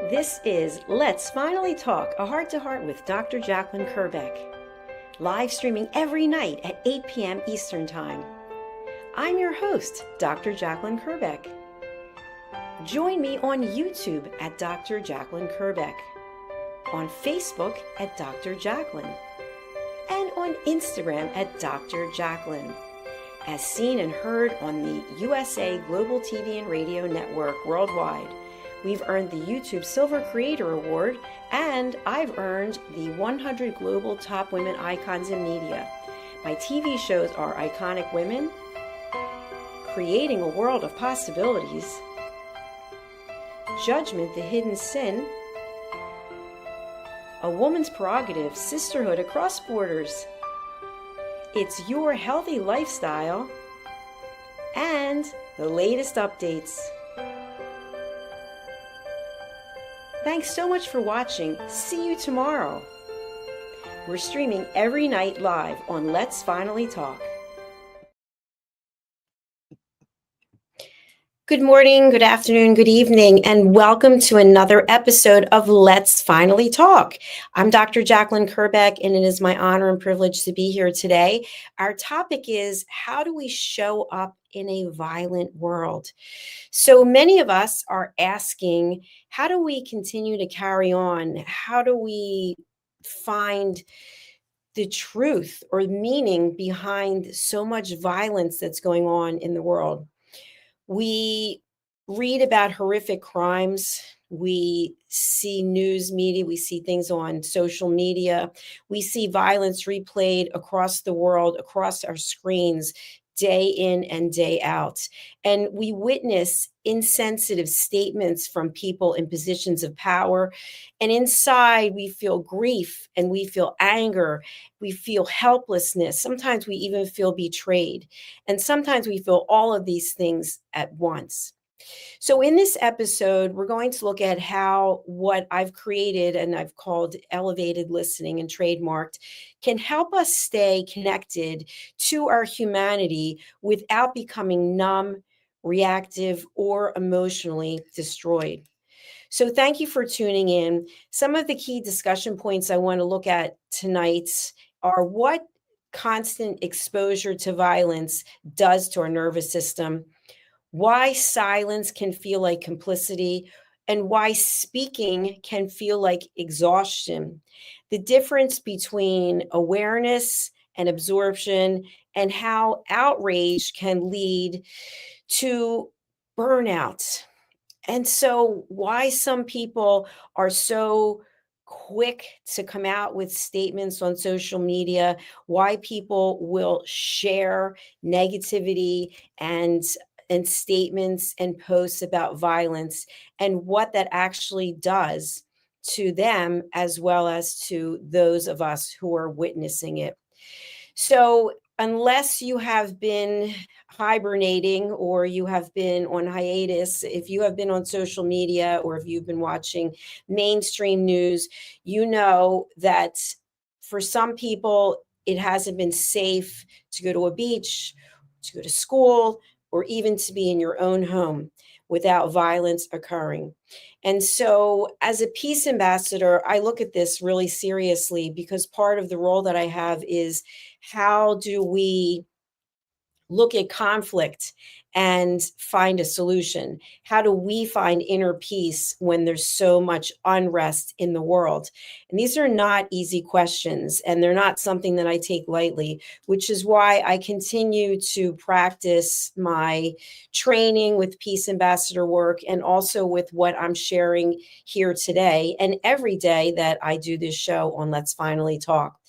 This is Let's Finally Talk, a heart-to-heart with Dr. Jacalyn Kerbeck, live streaming every night at 8 p.m. Eastern Time. I'm your host, Dr. Jacalyn Kerbeck. Join me on YouTube at Dr. Jacalyn Kerbeck, on Facebook at Dr. Jacalyn, and on Instagram at Dr. Jacalyn, as seen and heard on the USA Global TV and Radio Network worldwide. We've earned the YouTube Silver Creator Award, and I've earned the 100 Global Top Women Icons in Media. My TV shows are Iconic Women, Creating a World of Possibilities, Judgment, the Hidden Sin, A Woman's Prerogative, Sisterhood Across Borders, It's Your Healthy Lifestyle, and the latest updates. Thanks so much for watching. See you tomorrow. We're streaming every night live on Let's Finally Talk. Good morning, good afternoon, good evening, and welcome to another episode of Let's Finally Talk. I'm Dr. Jacalyn Kerbeck, and it is my honor and privilege to be here today. Our topic is, how do we show up in a violent world? So many of us are asking, how do we continue to carry on? How do we find the truth or meaning behind so much violence that's going on in the world? We read about horrific crimes. We see news media. We see things on social media. We see violence replayed across the world, across our screens, day in and day out. And we witness insensitive statements from people in positions of power. And inside, we feel grief and we feel anger. We feel helplessness. Sometimes we even feel betrayed. And sometimes we feel all of these things at once. So in this episode, we're going to look at how what I've created and I've called elevated listening and trademarked can help us stay connected to our humanity without becoming numb, reactive, or emotionally destroyed. So thank you for tuning in. Some of the key discussion points I want to look at tonight are what constant exposure to violence does to our nervous system, why silence can feel like complicity, and why speaking can feel like exhaustion, the difference between awareness and absorption, and how outrage can lead to burnout. And so why some people are so quick to come out with statements on social media, why people will share negativity and statements and posts about violence, and what that actually does to them as well as to those of us who are witnessing it. So unless you have been hibernating or you have been on hiatus, if you have been on social media or if you've been watching mainstream news, you know that for some people, it hasn't been safe to go to a beach, to go to school, or even to be in your own home without violence occurring. And so as a peace ambassador, I look at this really seriously because part of the role that I have is, how do we look at conflict and find a solution? How do we find inner peace when there's so much unrest in the world? And these are not easy questions, and they're not something that I take lightly, which is why I continue to practice my training with Peace Ambassador work and also with what I'm sharing here today and every day that I do this show on Let's Finally Talk.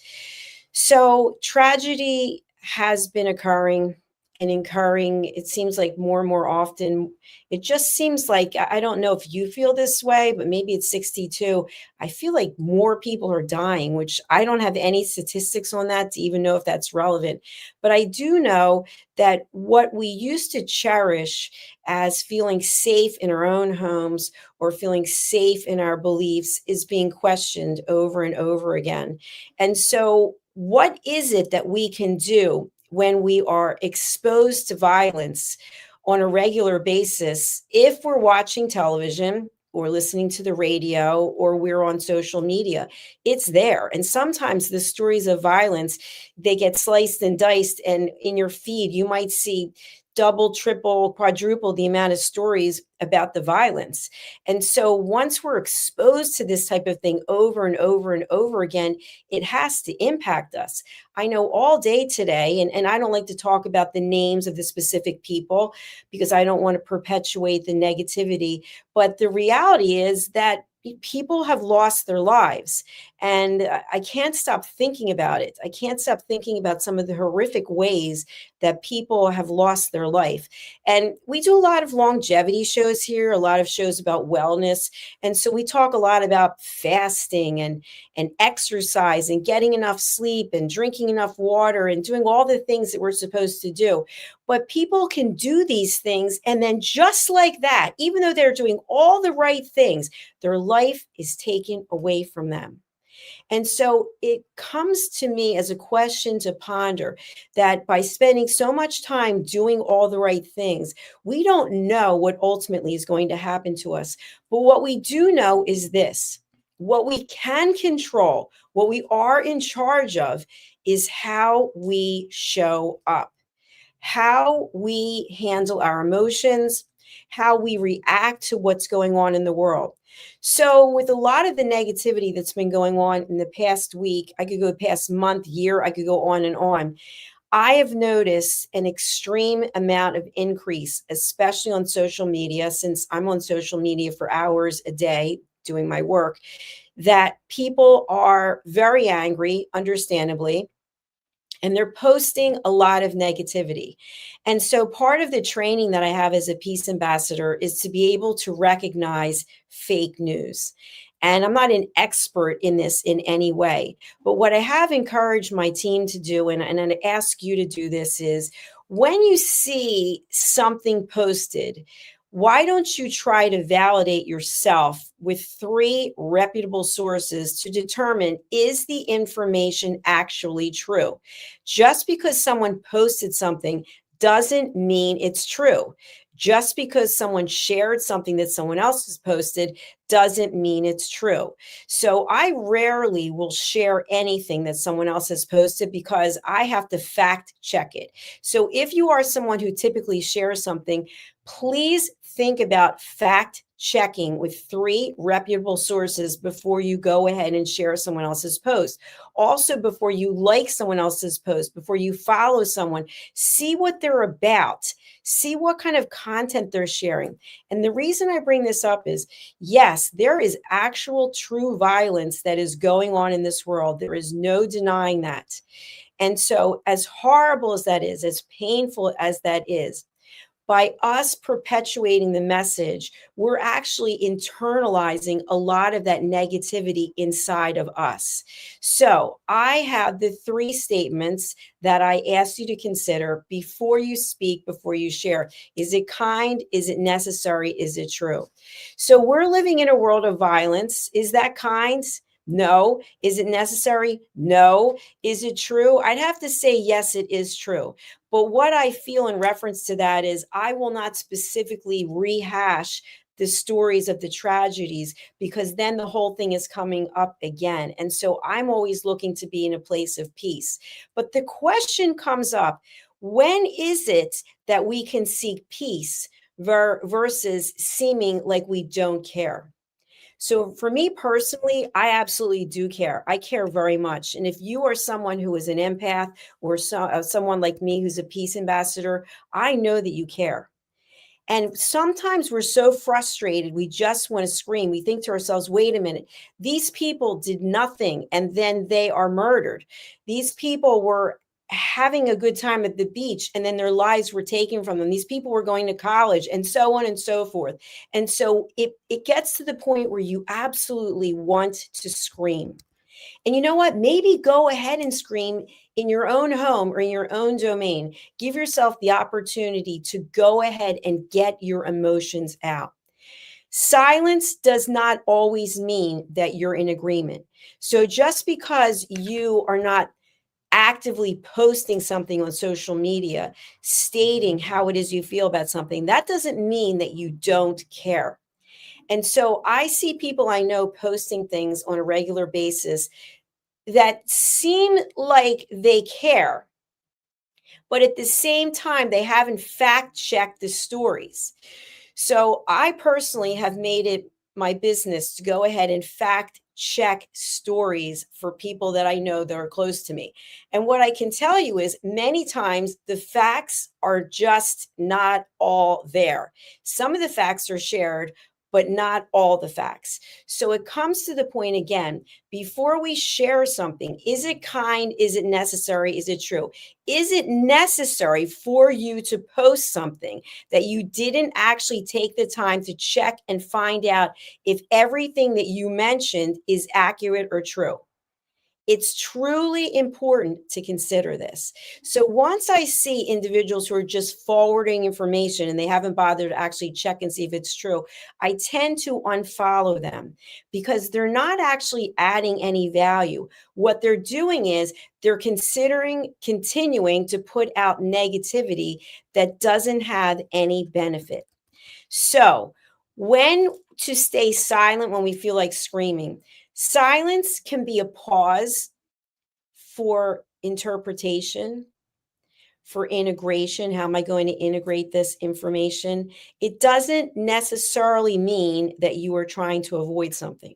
So tragedy has been occurring and incurring, it seems like more and more often. It just seems like, I don't know if you feel this way, but maybe it's 62. I feel like more people are dying, which I don't have any statistics on that to even know if that's relevant. But I do know that what we used to cherish as feeling safe in our own homes or feeling safe in our beliefs is being questioned over and over again. And so what is it that we can do when we are exposed to violence on a regular basis if we're watching television, or listening to the radio or we're on social media. It's there. And sometimes the stories of violence, they get sliced and diced, and in your feed you might see double, triple, quadruple the amount of stories about the violence. And so once we're exposed to this type of thing over and over and over again, it has to impact us. I know all day today, and I don't like to talk about the names of the specific people because I don't want to perpetuate the negativity. But the reality is that people have lost their lives. And I can't stop thinking about it. I can't stop thinking about some of the horrific ways that people have lost their life. And we do a lot of longevity shows here, a lot of shows about wellness. And so we talk a lot about fasting and exercise and getting enough sleep and drinking enough water and doing all the things that we're supposed to do. But people can do these things, and then just like that, even though they're doing all the right things, their life is taken away from them. And so it comes to me as a question to ponder that by spending so much time doing all the right things, we don't know what ultimately is going to happen to us. But what we do know is this: what we can control, what we are in charge of, is how we show up, how we handle our emotions, how we react to what's going on in the world. So, with a lot of the negativity that's been going on in the past week, I could go past month, year, I could go on and on. I have noticed an extreme amount of increase, especially on social media, since I'm on social media for hours a day doing my work, that people are very angry, understandably, and they're posting a lot of negativity. And so part of the training that I have as a peace ambassador is to be able to recognize fake news. And I'm not an expert in this in any way, but what I have encouraged my team to do, and I ask you to do this, is when you see something posted, why don't you try to validate yourself with three reputable sources to determine, is the information actually true? Just because someone posted something doesn't mean it's true. Just because someone shared something that someone else has posted doesn't mean it's true. So I rarely will share anything that someone else has posted because I have to fact check it. So if you are someone who typically shares something, please think about fact checking with three reputable sources before you go ahead and share someone else's post. Also, before you like someone else's post, before you follow someone, see what they're about, see what kind of content they're sharing. And the reason I bring this up is, yes, there is actual true violence that is going on in this world. There is no denying that. And so, as horrible as that is, as painful as that is, by us perpetuating the message, we're actually internalizing a lot of that negativity inside of us. So I have the three statements that I ask you to consider before you speak, before you share. Is it kind? Is it necessary? Is it true? So we're living in a world of violence. Is that kind? No. Is it necessary? No. Is it true? I'd have to say, yes, it is true. But what I feel in reference to that is I will not specifically rehash the stories of the tragedies, because then the whole thing is coming up again. And so I'm always looking to be in a place of peace. But the question comes up, when is it that we can seek peace versus seeming like we don't care? So for me personally, I absolutely do care. I care very much. And if you are someone who is an empath, or someone like me who's a peace ambassador, I know that you care. And sometimes we're so frustrated, we just want to scream. We think to ourselves, wait a minute, these people did nothing and then they are murdered. These people were having a good time at the beach and then their lives were taken from them. These people were going to college, and so on and so forth. And so it gets to the point where you absolutely want to scream. And you know what? Maybe go ahead and scream in your own home or in your own domain. Give yourself the opportunity to go ahead and get your emotions out. Silence does not always mean that you're in agreement. So just because you are not actively posting something on social media, stating how it is you feel about something, that doesn't mean that you don't care. And so I see people I know posting things on a regular basis that seem like they care, but at the same time, they haven't fact checked the stories. So I personally have made it my business to go ahead and fact check stories for people that I know that are close to me. And what I can tell you is many times the facts are just not all there. Some of the facts are shared, but not all the facts. So it comes to the point again, before we share something, is it kind? Is it necessary? Is it true? Is it necessary for you to post something that you didn't actually take the time to check and find out if everything that you mentioned is accurate or true? It's truly important to consider this. So once I see individuals who are just forwarding information and they haven't bothered to actually check and see if it's true, I tend to unfollow them because they're not actually adding any value. What they're doing is they're considering continuing to put out negativity that doesn't have any benefit. So, when to stay silent when we feel like screaming? Silence can be a pause for interpretation, for integration. How am I going to integrate this information? It doesn't necessarily mean that you are trying to avoid something.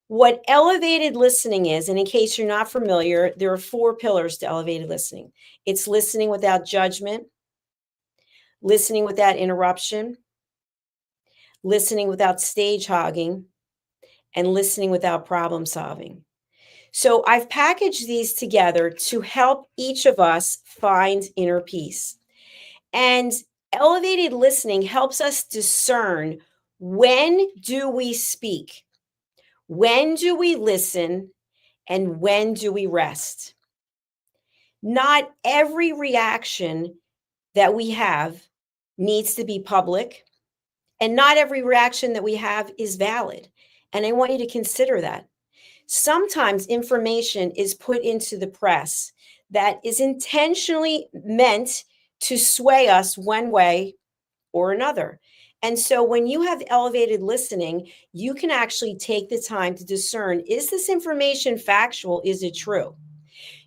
What elevated listening is, and in case you're not familiar, there are 4 pillars to elevated listening. It's listening without judgment, listening without interruption, listening without stage hogging, and listening without problem solving. So I've packaged these together to help each of us find inner peace. And elevated listening helps us discern, when do we speak? When do we listen? And when do we rest? Not every reaction that we have needs to be public, and not every reaction that we have is valid. And I want you to consider that. Sometimes information is put into the press that is intentionally meant to sway us one way or another. And so when you have elevated listening, you can actually take the time to discern, is this information factual? Is it true?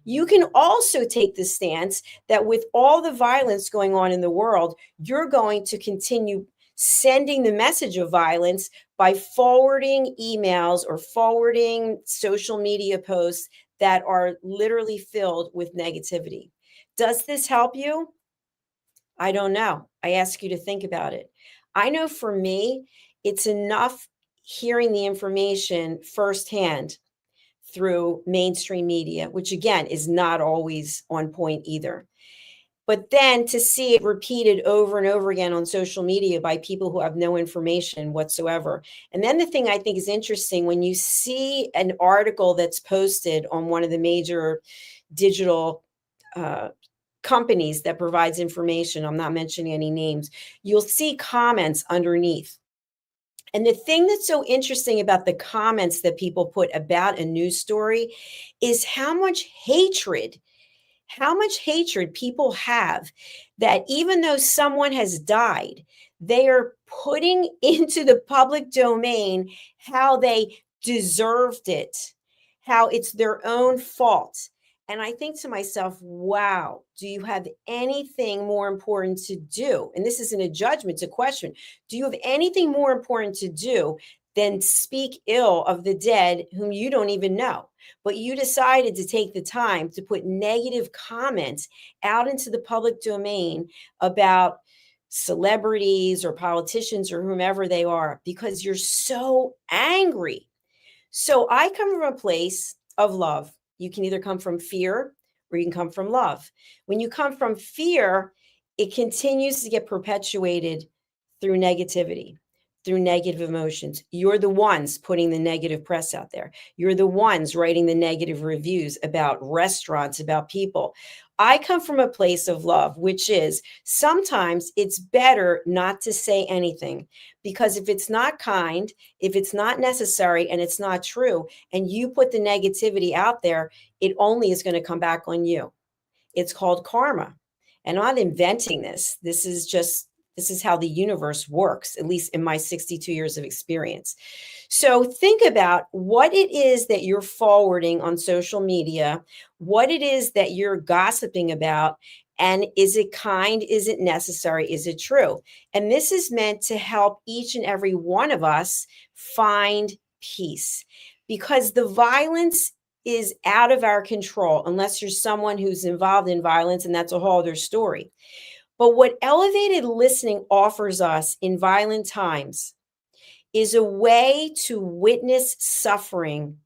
You can also take the stance that with all the violence going on in the world, you're going to continue sending the message of violence by forwarding emails or forwarding social media posts that are literally filled with negativity. Does this help you? I don't know. I ask you to think about it. I know for me, it's enough hearing the information firsthand through mainstream media, which again is not always on point either. But then to see it repeated over and over again on social media by people who have no information whatsoever. And then the thing I think is interesting, when you see an article that's posted on one of the major digital uh, companies that provides information, I'm not mentioning any names, you'll see comments underneath. And the thing that's so interesting about the comments that people put about a news story is how much hatred people have, that even though someone has died, they are putting into the public domain how they deserved it, how it's their own fault. And I think to myself, wow, do you have anything more important to do? And this isn't a judgment, it's a question. Do you have anything more important to do than speak ill of the dead whom you don't even know? But you decided to take the time to put negative comments out into the public domain about celebrities or politicians or whomever they are because you're so angry. So I come from a place of love. You can either come from fear or you can come from love. When you come from fear, it continues to get perpetuated through negativity, through negative emotions. You're the ones putting the negative press out there. You're the ones writing the negative reviews about restaurants, about people. I come from a place of love, which is sometimes it's better not to say anything, because if it's not kind, if it's not necessary, and it's not true, and you put the negativity out there, it only is going to come back on you. It's called karma. And I'm not inventing this. This is just This is how the universe works, at least in my 62 years of experience. So think about what it is that you're forwarding on social media, what it is that you're gossiping about, and is it kind? Is it necessary? Is it true? And this is meant to help each and every one of us find peace, because the violence is out of our control unless you're someone who's involved in violence, and that's a whole other story. But what elevated listening offers us in violent times is a way to witness suffering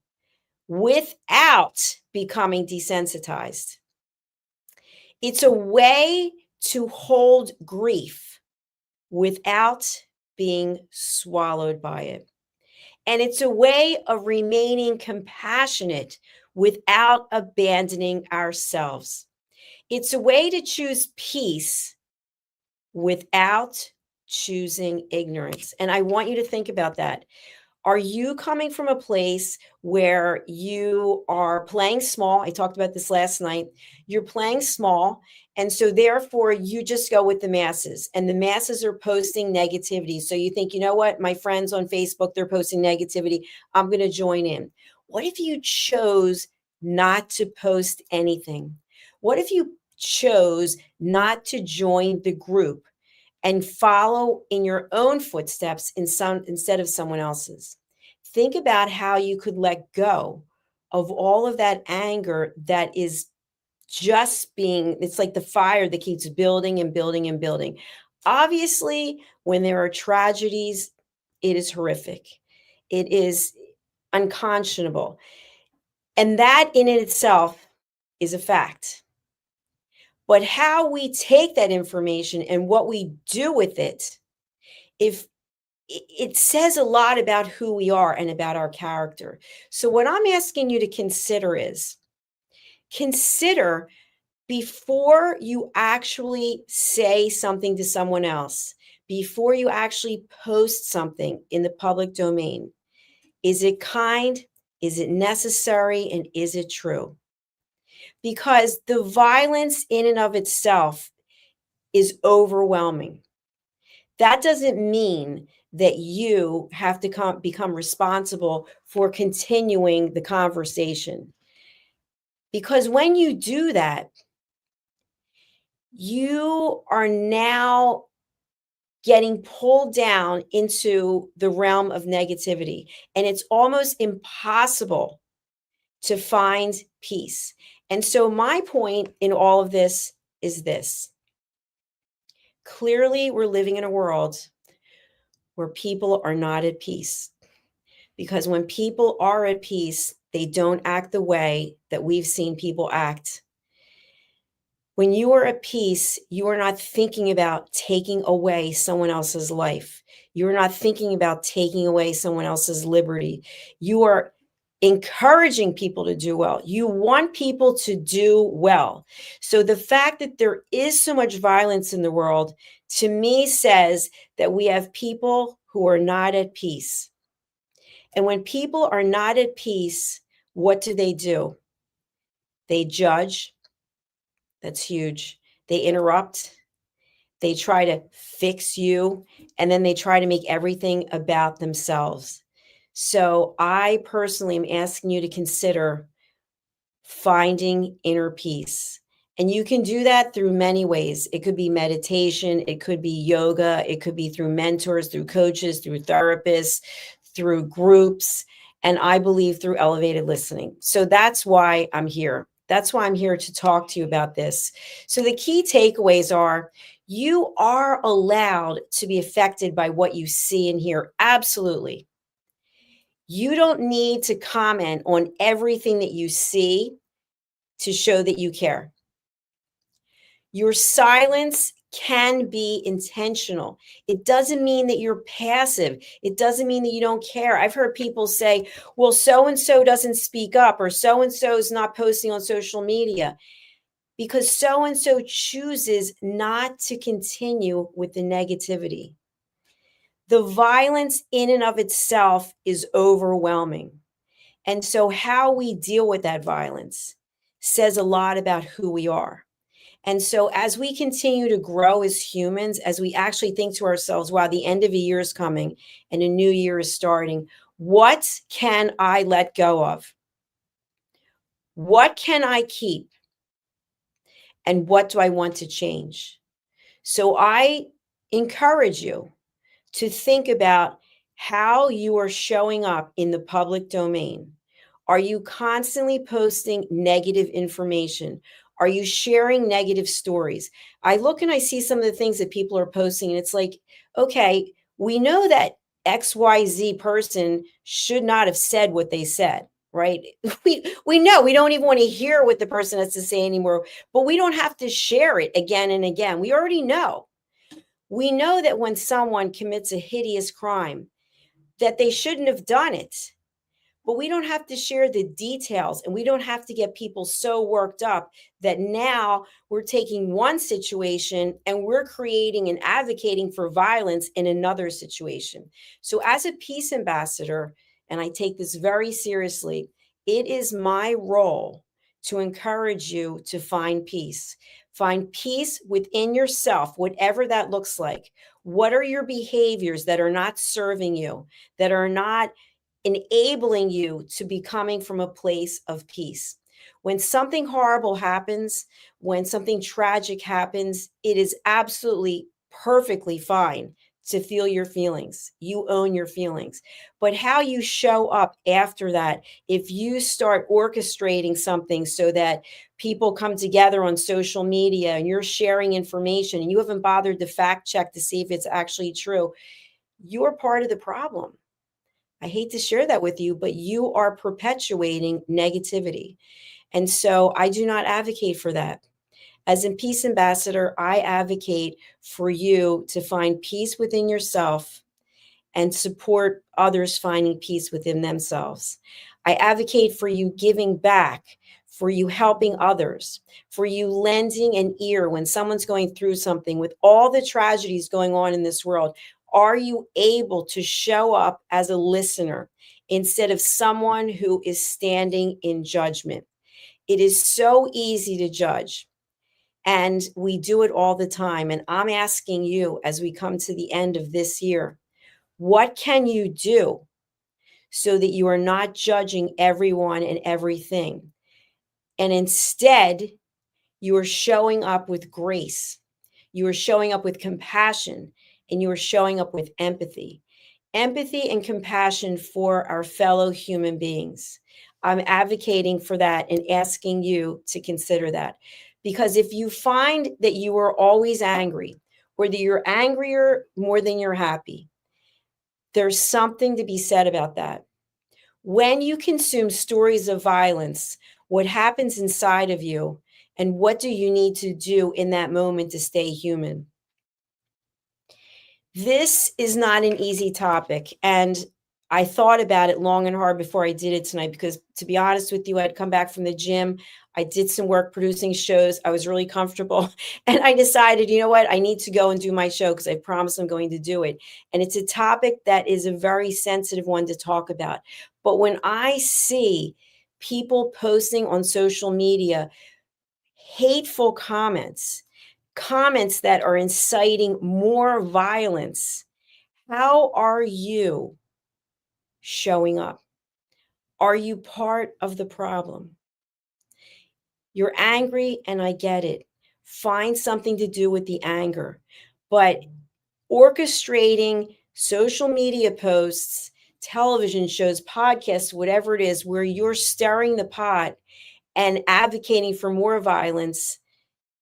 without becoming desensitized. It's a way to hold grief without being swallowed by it. And it's a way of remaining compassionate without abandoning ourselves. It's a way to choose peace without choosing ignorance. And I want you to think about that. Are you coming from a place where you are playing small? I talked about this last night. You're playing small. And so therefore you just go with the masses, and the masses are posting negativity. So you think, you know what? My friends on Facebook, they're posting negativity. I'm going to join in. What if you chose not to post anything? What if you chose not to join the group and follow in your own footsteps instead of someone else's? Think about how you could let go of all of that anger that is just being, it's like the fire that keeps building and building and building. Obviously, when there are tragedies, it is horrific. It is unconscionable. And that in itself is a fact. But how we take that information and what we do with it, if it says a lot about who we are and about our character. So what I'm asking you to consider is, consider before you actually say something to someone else, before you actually post something in the public domain, is it kind? Is it necessary? And is it true? Because the violence in and of itself is overwhelming. That doesn't mean that you have to become responsible for continuing the conversation. Because when you do that, you are now getting pulled down into the realm of negativity. And it's almost impossible to find peace. And so, my point in all of this is this: clearly, we're living in a world where people are not at peace. Because when people are at peace, they don't act the way that we've seen people act. When you are at peace, you are not thinking about taking away someone else's life. You are not thinking about taking away someone else's liberty. You are encouraging people to do well. You want people to do well. So the fact that there is so much violence in the world, to me, says that we have people who are not at peace. And when people are not at peace, what do? They judge. That's huge. They interrupt. They try to fix you. And then they try to make everything about themselves. So I personally am asking you to consider finding inner peace. And you can do that through many ways. It could be meditation, it could be yoga, it could be through mentors, through coaches, through therapists, through groups, and I believe through elevated listening. So that's why I'm here. That's why I'm here to talk to you about this. So the key takeaways are: you are allowed to be affected by what you see and hear. Absolutely. You don't need to comment on everything that you see to show that you care. Your silence can be intentional. It doesn't mean that you're passive. It doesn't mean that you don't care. I've heard people say, well, so and so doesn't speak up, or so and so is not posting on social media, because so and so chooses not to continue with the negativity. The violence in and of itself is overwhelming. And so how we deal with that violence says a lot about who we are. And so, as we continue to grow as humans, as we actually think to ourselves, wow, the end of a year is coming and a new year is starting, what can I let go of? What can I keep? And what do I want to change? So, I encourage you to think about how you are showing up in the public domain. Are you constantly posting negative information? Are you sharing negative stories? I look and I see some of the things that people are posting, and it's like, okay, we know that XYZ person should not have said what they said, right? We know we don't even want to hear what the person has to say anymore, but we don't have to share it again and again. We already know. We know that when someone commits a hideous crime, that they shouldn't have done it, but we don't have to share the details, and we don't have to get people so worked up that now we're taking one situation and we're creating and advocating for violence in another situation. So, as a peace ambassador, and I take this very seriously, it is my role to encourage you to find peace. Find peace within yourself, whatever that looks like. What are your behaviors that are not serving you, that are not enabling you to be coming from a place of peace? When something horrible happens, when something tragic happens, it is absolutely perfectly fine to feel your feelings. You own your feelings. But how you show up after that, if you start orchestrating something so that people come together on social media and you're sharing information and you haven't bothered to fact check to see if it's actually true, you're part of the problem. I hate to share that with you, but you are perpetuating negativity. And so I do not advocate for that. As a peace ambassador, I advocate for you to find peace within yourself and support others finding peace within themselves. I advocate for you giving back, for you helping others, for you lending an ear when someone's going through something. With all the tragedies going on in this world, are you able to show up as a listener instead of someone who is standing in judgment? It is so easy to judge, and we do it all the time. And I'm asking you, as we come to the end of this year, what can you do so that you are not judging everyone and everything? And instead, you are showing up with grace. You are showing up with compassion, and you are showing up with empathy. Empathy and compassion for our fellow human beings. I'm advocating for that and asking you to consider that. Because if you find that you are always angry, or that you're angrier more than you're happy, there's something to be said about that. When you consume stories of violence, what happens inside of you, and what do you need to do in that moment to stay human? This is not an easy topic, and I thought about it long and hard before I did it tonight because, to be honest with you, I'd come back from the gym. I did some work producing shows. I was really comfortable, and I decided, you know what? I need to go and do my show because I promised I'm going to do it. And it's a topic that is a very sensitive one to talk about. But when I see people posting on social media hateful comments, comments that are inciting more violence, how are you showing up? Are you part of the problem? You're angry, and I get it. Find something to do with the anger. But orchestrating social media posts, television shows, podcasts, whatever it is, where you're stirring the pot and advocating for more violence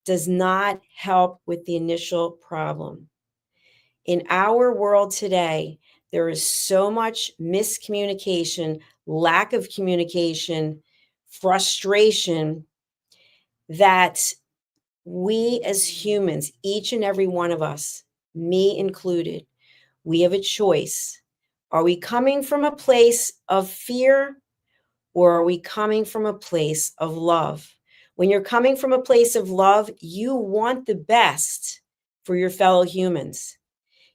does not help with the initial problem. In our world today, there is so much miscommunication, lack of communication, frustration, that we as humans, each and every one of us, me included, we have a choice. Are we coming from a place of fear, or are we coming from a place of love? When you're coming from a place of love, you want the best for your fellow humans.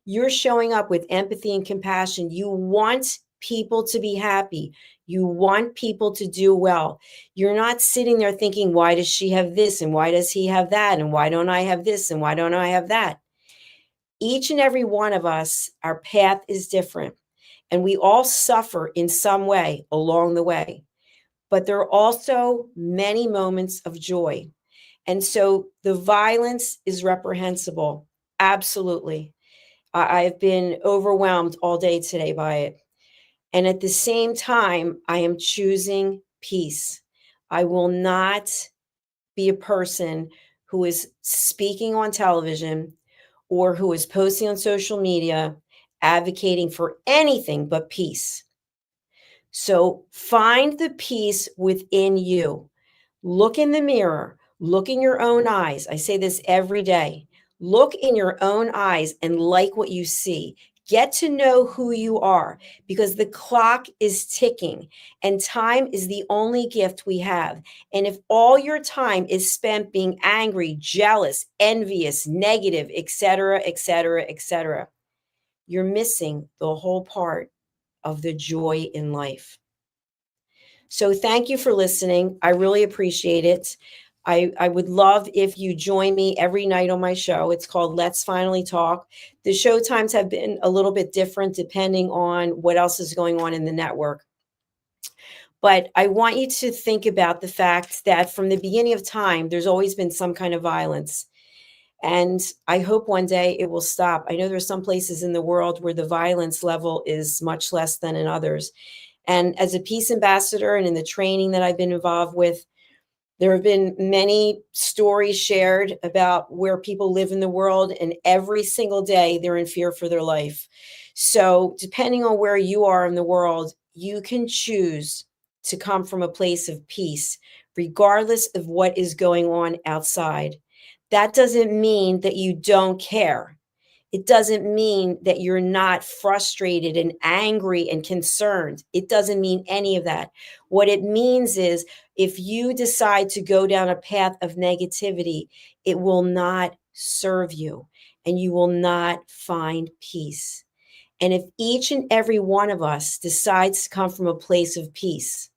You're showing up with empathy and compassion. You want people to be happy. You want people to do well. You're not sitting there thinking, why does she have this? And why does he have that? And why don't I have this? And why don't I have that? Each and every one of us, our path is different. And we all suffer in some way along the way. But there are also many moments of joy. And so the violence is reprehensible. Absolutely. I've been overwhelmed all day today by it. And at the same time, I am choosing peace. I will not be a person who is speaking on television or who is posting on social media advocating for anything but peace. So find the peace within you. Look in the mirror, look in your own eyes. I say this every day. Look in your own eyes and like what you see. Get to know who you are, because the clock is ticking and time is the only gift we have. And if all your time is spent being angry, jealous, envious, negative, etc., etc., etc., you're missing the whole part of the joy in life. So thank you for listening. I really appreciate it. I would love if you join me every night on my show. It's called Let's Finally Talk. The show times have been a little bit different depending on what else is going on in the network. But I want you to think about the fact that from the beginning of time, there's always been some kind of violence. And I hope one day it will stop. I know there's some places in the world where the violence level is much less than in others. And as a peace ambassador and in the training that I've been involved with, there have been many stories shared about where people live in the world, and every single day they're in fear for their life. So depending on where you are in the world, you can choose to come from a place of peace, regardless of what is going on outside. That doesn't mean that you don't care. It doesn't mean that you're not frustrated and angry and concerned. It doesn't mean any of that. What it means is if you decide to go down a path of negativity, it will not serve you and you will not find peace. And if each and every one of us decides to come from a place of peace,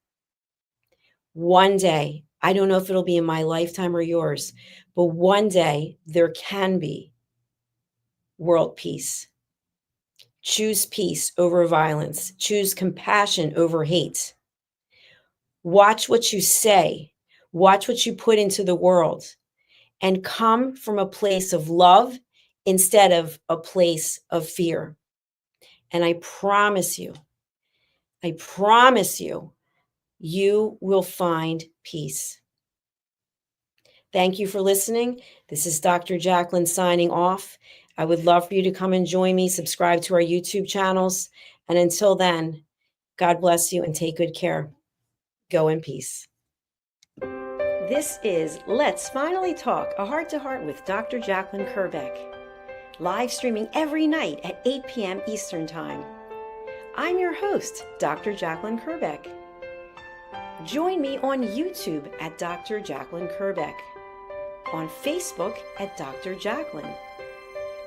one day, I don't know if it'll be in my lifetime or yours, but one day there can be world peace. Choose peace over violence. Choose compassion over hate. Watch what you say. Watch what you put into the world. And come from a place of love instead of a place of fear. And I promise you, you will find peace. Thank you for listening. This is Dr. Jacalyn signing off. I would love for you to come and join me, subscribe to our YouTube channels. And until then, God bless you and take good care. Go in peace. This is Let's Finally Talk, a heart-to-heart with Dr. Jacalyn Kerbeck. Live streaming every night at 8 p.m. Eastern Time. I'm your host, Dr. Jacalyn Kerbeck. Join me on YouTube at Dr. Jacalyn Kerbeck, on Facebook at Dr. Jacalyn,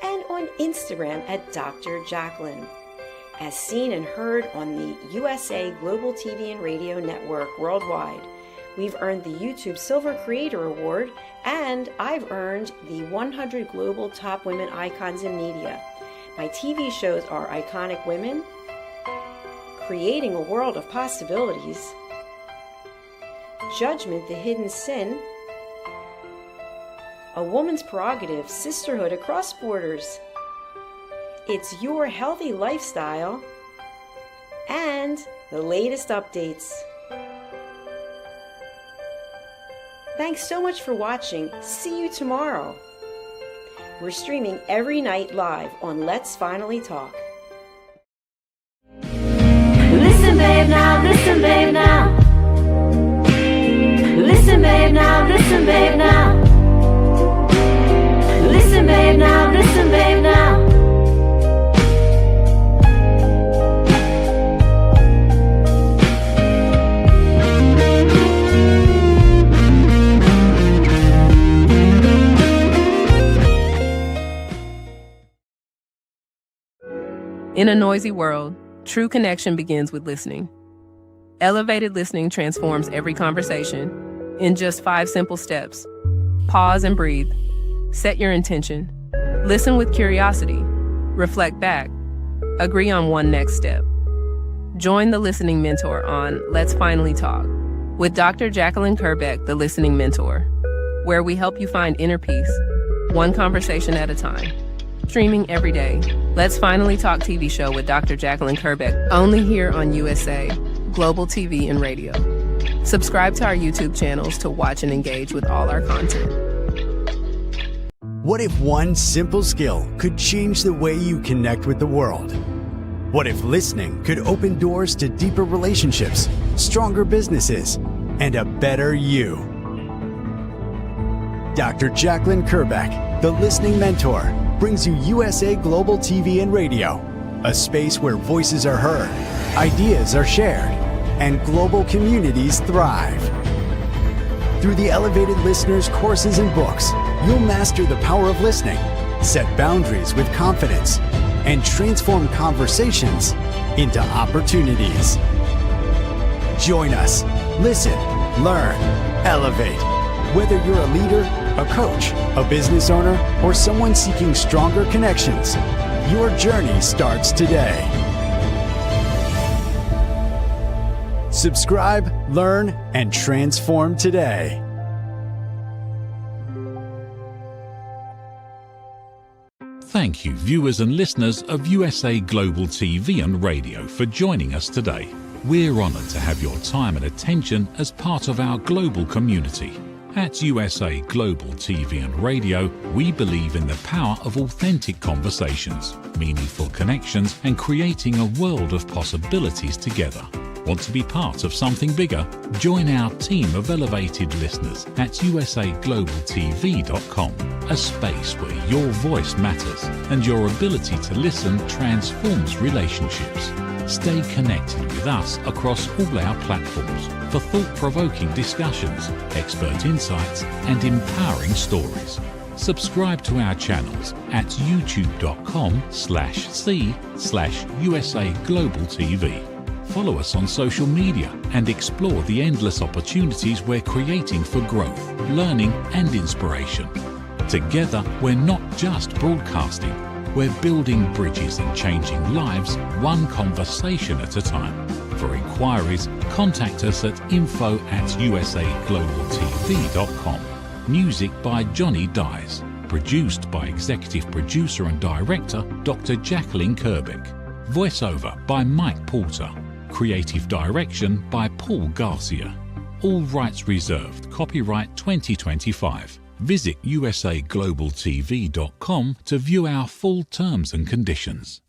and on Instagram at Dr. Jacalyn, as seen and heard on the USA Global TV and Radio Network worldwide. We've earned the YouTube Silver Creator Award, and I've earned the 100 Global Top Women Icons in Media. My TV shows are Iconic Women, Creating a World of Possibilities, Judgment, the Hidden Sin, A Woman's Prerogative, Sisterhood Across Borders, It's Your Healthy Lifestyle, and the latest updates. Thanks so much for watching. See you tomorrow. We're streaming every night live on Let's Finally Talk. Listen, babe, now. Listen, babe, now. Listen, babe, now. Listen, babe, now. Listen, babe, now. Listen, babe, now. In a noisy world, True connection begins with listening. Elevated listening transforms every conversation in just 5 simple steps. Pause and breathe. Set your intention. Listen with curiosity. Reflect back. Agree on one next step. Join the Listening Mentor on Let's Finally Talk with Dr. Jacalyn Kerbeck, the Listening Mentor, where we help you find inner peace, one conversation at a time. Streaming every day. Let's Finally Talk TV show with Dr. Jacalyn Kerbeck, only here on USA, Global TV and Radio. Subscribe to our YouTube channels to watch and engage with all our content. What if one simple skill could change the way you connect with the world? What if listening could open doors to deeper relationships, stronger businesses, and a better you? Dr. Jacalyn Kerbeck, the Listening Mentor, brings you USA Global TV and Radio, a space where voices are heard, ideas are shared, and global communities thrive. Through the elevated listeners' courses and books, you'll master the power of listening, set boundaries with confidence, and transform conversations into opportunities. Join us. Listen, learn, elevate. Whether you're a leader, a coach, a business owner, or someone seeking stronger connections, your journey starts today. Subscribe, learn, and transform today. Thank you, viewers and listeners of USA Global TV and Radio, for joining us today. We're honored to have your time and attention as part of our global community. At USA Global TV and Radio, we believe in the power of authentic conversations, meaningful connections, and creating a world of possibilities together. Want to be part of something bigger? Join our team of elevated listeners at usaglobaltv.com, a space where your voice matters and your ability to listen transforms relationships. Stay connected with us across all our platforms for thought-provoking discussions, expert insights, and empowering stories. Subscribe to our channels at youtube.com/c/USA-Global-TV. Follow us on social media and explore the endless opportunities we're creating for growth, learning, and inspiration. Together, we're not just broadcasting, we're building bridges and changing lives one conversation at a time. For inquiries, contact us at info@usaglobaltv.com. Music by Johnny Dies. Produced by Executive Producer and Director Dr. Jacalyn Kerbeck. Voiceover by Mike Porter. Creative Direction by Paul Garcia. All rights reserved. Copyright 2025. Visit usaglobaltv.com to view our full terms and conditions.